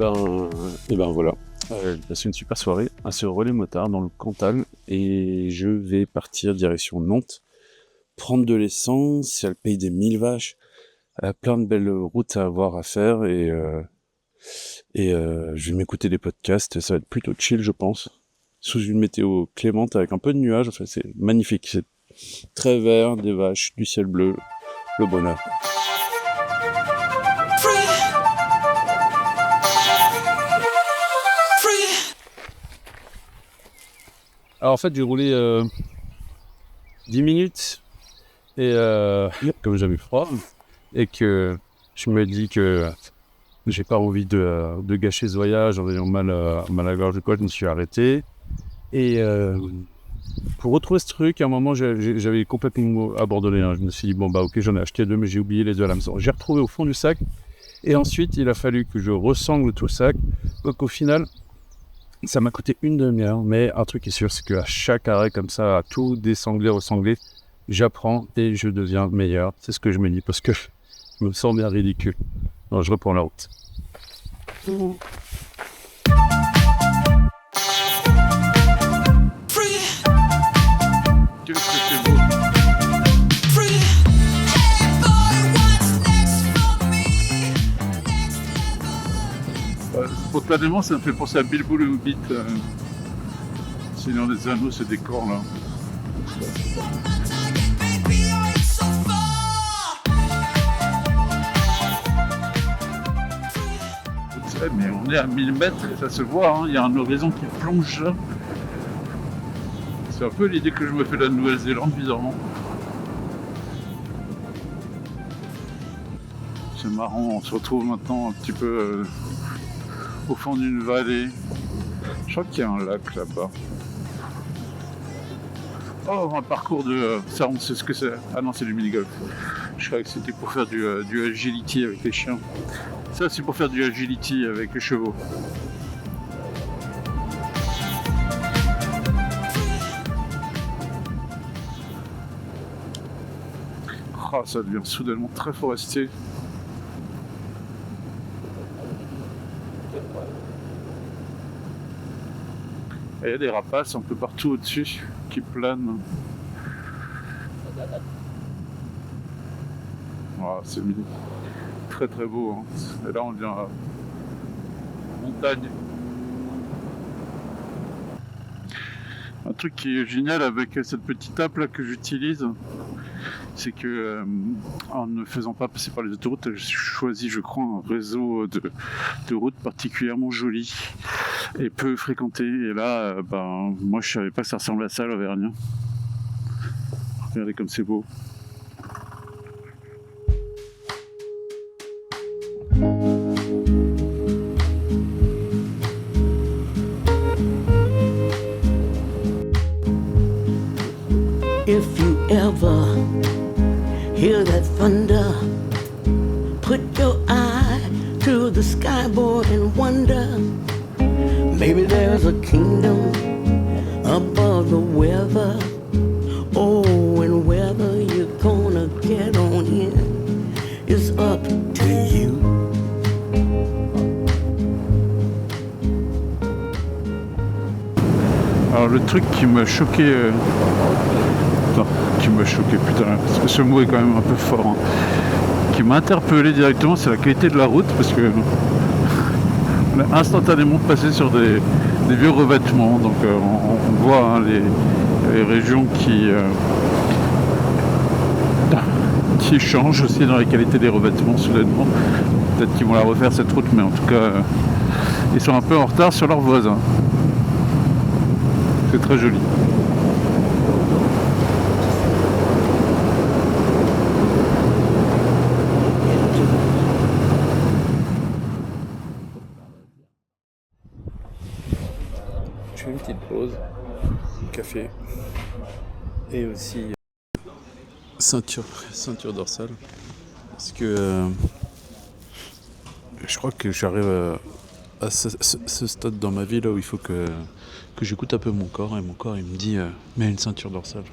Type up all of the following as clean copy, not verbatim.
Et ben voilà. J'ai passé une super soirée à ce relais motard dans le Cantal et je vais partir direction Nantes, prendre de l'essence, il y a le pays des 1000 vaches, plein de belles routes à voir, à faire et je vais m'écouter des podcasts, ça va être plutôt chill je pense, sous une météo clémente avec un peu de nuages, enfin c'est magnifique, c'est très vert, des vaches, du ciel bleu, le bonheur. Alors en fait j'ai roulé 10 minutes et comme j'avais froid et que je me dis que j'ai pas envie de gâcher ce voyage en ayant mal à la gorge ou quoi, je me suis arrêté et pour retrouver ce truc à un moment j'avais complètement abandonné, hein. Je me suis dit bon bah ok j'en ai acheté 2 mais j'ai oublié les 2 à la maison. J'ai retrouvé au fond du sac et ensuite il a fallu que je ressangle tout le sac, donc au final ça m'a coûté une demi-heure, mais un truc est sûr, c'est qu'à chaque arrêt comme ça, à tout désangler, ressangler, j'apprends et je deviens meilleur. C'est ce que je me dis, parce que je me sens bien ridicule. Alors je reprends la route. Qu'est-ce que c'est beau. Spontanément, ça me fait penser à Bilbo le Hobbit. Seigneur des Anneaux, ce décor là. Mais on est à 1000 mètres et ça se voit, hein. Il y a un horizon qui plonge là. C'est un peu l'idée que je me fais de la Nouvelle-Zélande, bizarrement. C'est marrant, on se retrouve maintenant un petit peu au fond d'une vallée. Je crois qu'il y a un lac là-bas. Oh, un parcours de... ça, on sait ce que c'est. Ah non, c'est du mini-golf. Je croyais que c'était pour faire du agility avec les chiens. Ça, c'est pour faire du agility avec les chevaux. Oh, ça devient soudainement très forestier. Et il y a des rapaces un peu partout au-dessus qui planent. Oh, c'est mignon. Très très beau, hein. Et là on vient à montagne. Un truc qui est génial avec cette petite app là que j'utilise, c'est que en ne faisant pas passer par les autoroutes, j'ai choisi je crois un réseau de routes particulièrement joli et peu fréquenté. Et là, moi je savais pas que ça ressemblait à ça l'Auvergne. Regardez comme c'est beau. If you ever hear that thunder, put your eye to the skyboard and wonder, maybe there's a kingdom above the weather. Oh, and whether you're gonna get on in is up to you. Alors le truc qui m'a choqué, putain, parce que ce mot est quand même un peu fort, hein, qui m'a interpellé directement, c'est la qualité de la route, parce que on a instantanément passé sur des vieux revêtements, donc on voit hein, les régions qui changent aussi dans la qualité des revêtements soudainement. Peut-être qu'ils vont la refaire cette route, mais en tout cas ils sont un peu en retard sur leurs voisins. C'est très joli. Je fais une petite pause, café et aussi ceinture dorsale parce que je crois que j'arrive à ce stade dans ma vie là où il faut que j'écoute un peu mon corps et mon corps il me dit mets une ceinture dorsale.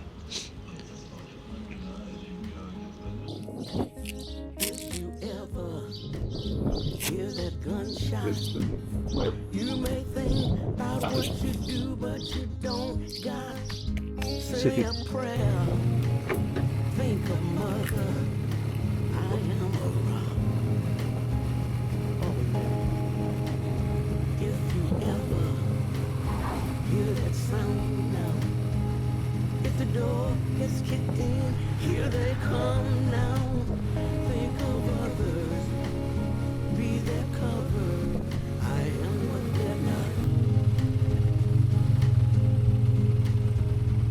Hear that gunshot You may think about what you do, but you don't got. Say a prayer. Think of mother. I am a rock. Oh, if you ever hear that sound now, if the door gets kicked in, here they come now. Think of others. Be their cover. I am what they're not.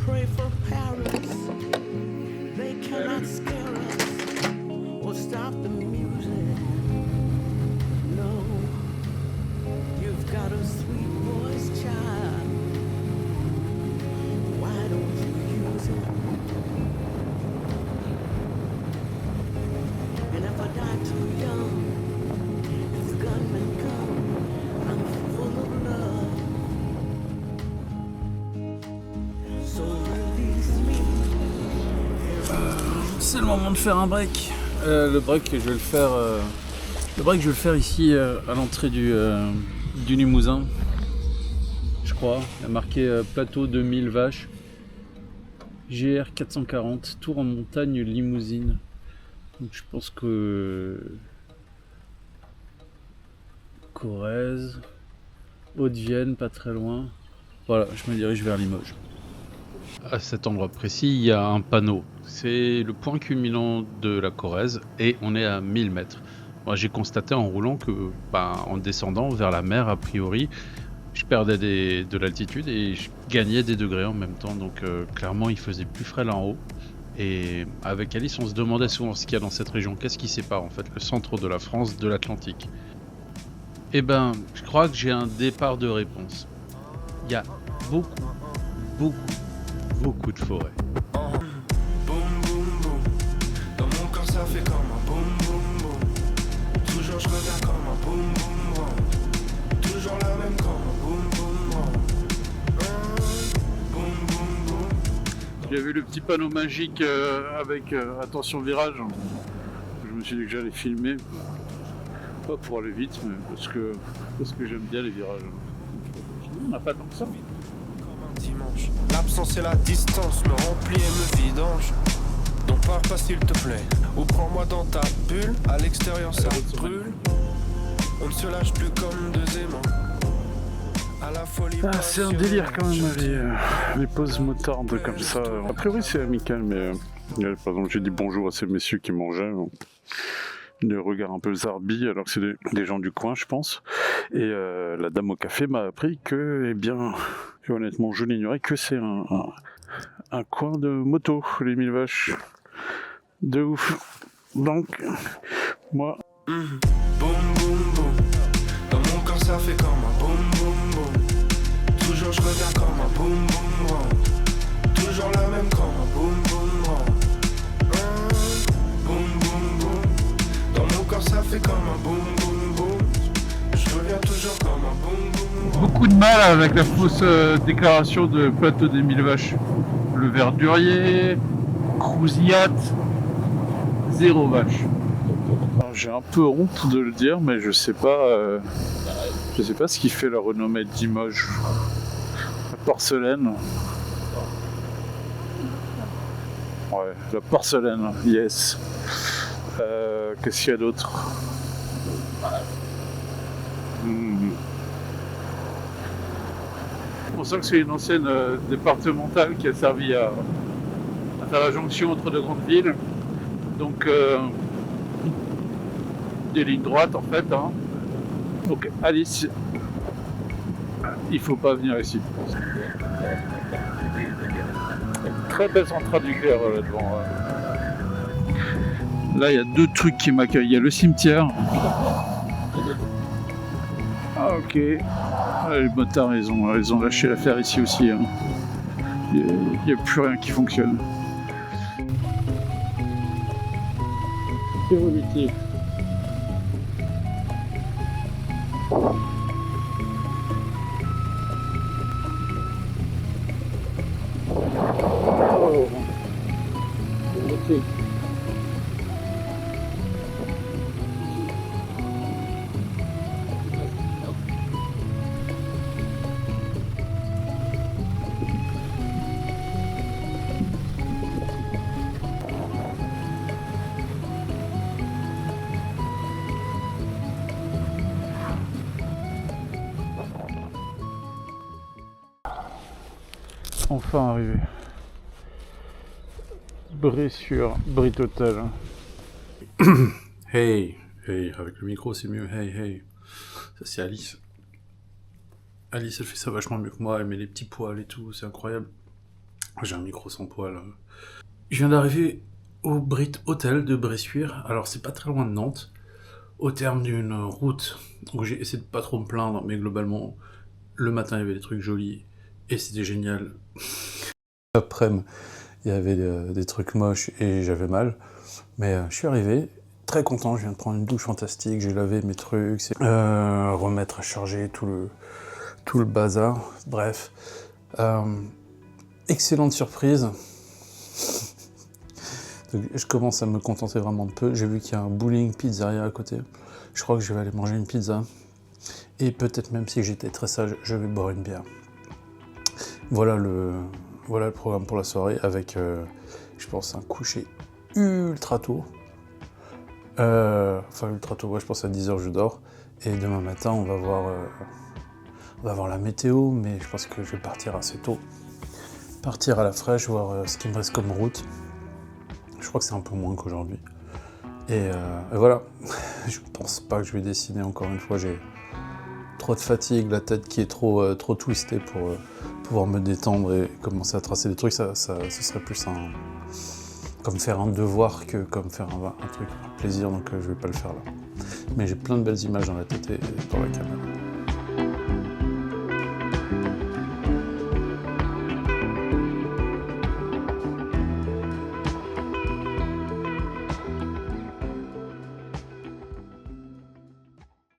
Pray for Paris. They cannot scare us or stop the music. No, you've got a sweet voice, child. Why don't you use it? And if I die too young, if the gunmen come, I'm full of love. So release me. C'est le moment de faire un break. Le break, je vais le faire. Le break, je vais le faire ici à l'entrée du Limousin. Je crois. Il y a marqué plateau 2000 vaches. GR 440, tour en montagne limousine. Donc je pense que Corrèze, Haute-Vienne, pas très loin. Voilà, je me dirige vers Limoges. À cet endroit précis, il y a un panneau. C'est le point culminant de la Corrèze et on est à 1000 mètres. Moi, j'ai constaté en roulant que, en descendant vers la mer, a priori, je perdais de l'altitude et je gagnais des degrés en même temps. Donc clairement, il faisait plus frais là en haut. Et avec Alice, on se demandait souvent ce qu'il y a dans cette région. Qu'est-ce qui sépare en fait le centre de la France de l'Atlantique? Eh ben, je crois que j'ai un départ de réponse. Il y a beaucoup de forêts. Boum boum boum, dans mon corps ça fait comme un boum boum boum. Toujours je reviens comme un boum boum boum. Toujours la même comme un boum boum boum. Boum boum boum. J'ai vu le petit panneau magique avec attention virage. Je me suis dit que j'allais filmer. Pas pour aller vite, mais parce que j'aime bien les virages. On n'a pas tant que ça. Dimanche, l'absence et la distance me remplit et me vidange. Donc pars pas s'il te plaît, ou prends-moi dans ta bulle. À l'extérieur ça brûle. On ne se lâche plus comme deux aimants. À la folie. C'est un délire quand même les pauses motardes comme ça. A priori c'est amical, mais par exemple j'ai dit bonjour à ces messieurs qui mangeaient. Des regards un peu zarbi alors que c'est des gens du coin, je pense. Et la dame au café m'a appris que, et honnêtement je l'ignorais, que c'est un coin de moto, les 1000 vaches. De ouf. Donc, moi... Boum boum boum, dans mon corps ça fait comme un boum boum boum. Toujours je reviens comme un boum boum boum. Toujours la même comme un boum boum boum. Boum boum boum, dans mon corps ça fait comme un boum boum boum. Je reviens toujours comme un boum boum boum. Beaucoup de mal avec la fausse déclaration de plateau des 1000 vaches. Le verdurier, Crouzillat, 0 vache. Alors, j'ai un peu honte de le dire, mais je sais pas ce qui fait la renommée de Limoges. La porcelaine. Ouais, la porcelaine, yes. Qu'est-ce qu'il y a d'autre? On sent que c'est une ancienne départementale qui a servi à faire la jonction entre deux grandes villes. Donc des lignes droites en fait. Donc Alice, il faut pas venir ici. Très belle centrale nucléaire là devant. Là il y a deux trucs qui m'accueillent. Il y a le cimetière. Ah ok. Les motards ils ont lâché l'affaire ici aussi. Il n'y a plus rien qui fonctionne. Évolutif. Oh. Ok. Enfin arrivé. Bressuire, Brit Hotel. Hey, hey, avec le micro c'est mieux, hey, hey. Ça c'est Alice. Alice elle fait ça vachement mieux que moi, elle met les petits poils et tout, c'est incroyable. J'ai un micro sans poils. Je viens d'arriver au Brit Hotel de Bressuire, alors c'est pas très loin de Nantes, au terme d'une route où j'ai essayé de pas trop me plaindre, mais globalement, le matin il y avait des trucs jolis et c'était génial. L'après-midi, il y avait des trucs moches et j'avais mal, mais je suis arrivé, très content, je viens de prendre une douche fantastique, j'ai lavé mes trucs, remettre à charger tout le bazar, bref. Excellente surprise. Donc, je commence à me contenter vraiment de peu. J'ai vu qu'il y a un bowling pizzeria à côté. Je crois que je vais aller manger une pizza. Et peut-être même si j'étais très sage, je vais boire une bière. Voilà le programme pour la soirée avec, je pense, un coucher ultra tôt. Enfin, ultra tôt, ouais, je pense à 10h je dors. Et demain matin, on va voir la météo, mais je pense que je vais partir assez tôt. Partir à la fraîche, voir ce qui me reste comme route. Je crois que c'est un peu moins qu'aujourd'hui. Et voilà, je pense pas que je vais dessiner encore une fois. J'ai trop de fatigue, la tête qui est trop twistée pour pouvoir me détendre et commencer à tracer des trucs. Ce serait plus comme faire un devoir que comme faire un truc par plaisir, donc je vais pas le faire là. Mais j'ai plein de belles images dans la tête et dans la caméra.